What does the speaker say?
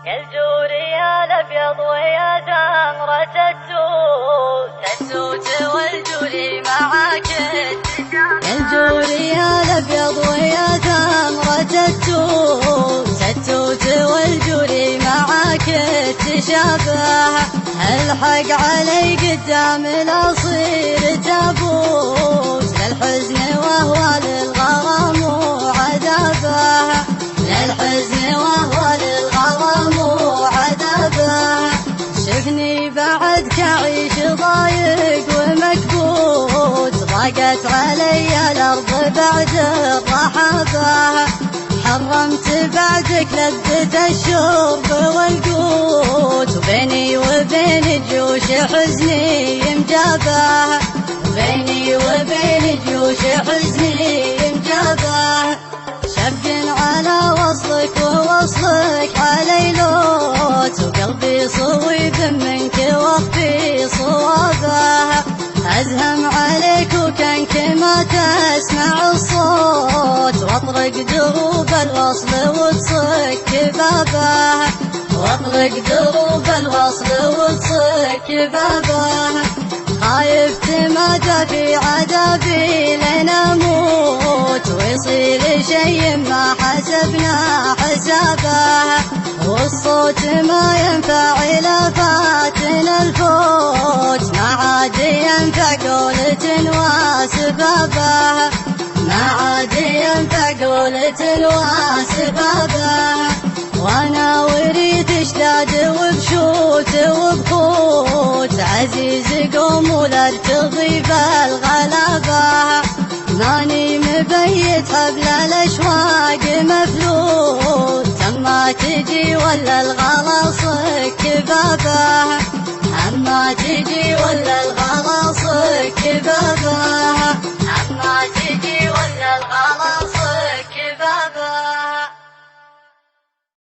الجور يا الابيض ويا زمرة التوت والجوري معاك الجور يا الابيض ويا زمرة التوت والجوري معاك تشابه الحق علي قدام الاصير تابوت للحزن وهو للغرام وعذابه للحزن وهو للغرام وعذابه شفني بعدك اعيش ضايق ومكبوت ضاقت علي الارض بعد الرحابه حرمت بعدك لذة الشرب والقوت وبيني وبين جيوش حزني مجابه بيني وبين جيوش حزني مجابه شب على وصلك ووصلك علي لوت وقلبي صويب منك وخفي صوابه أزهم عليك وكانك ما تسمع الصوت واطرق دروب الوصل وتصك بابه واطرق دروب الوصل وتصك بابه خايف تمادى في عذابي لنموت ويصير شي ما حسبنا حسابه والصوت ما ينفع إلا فاتنا الفوت ما عاد ينفع قولة وسبابه ما عاد ينفع قولة وسبابه وانا وريت اشداد وبشوت وبخوت عزيز قوم ولا ارتضي بالغلبه ماني مبيت حبل الاشواق مفلوت اما تجي ولا الغلا صك بابه اما تجي ولا الغلا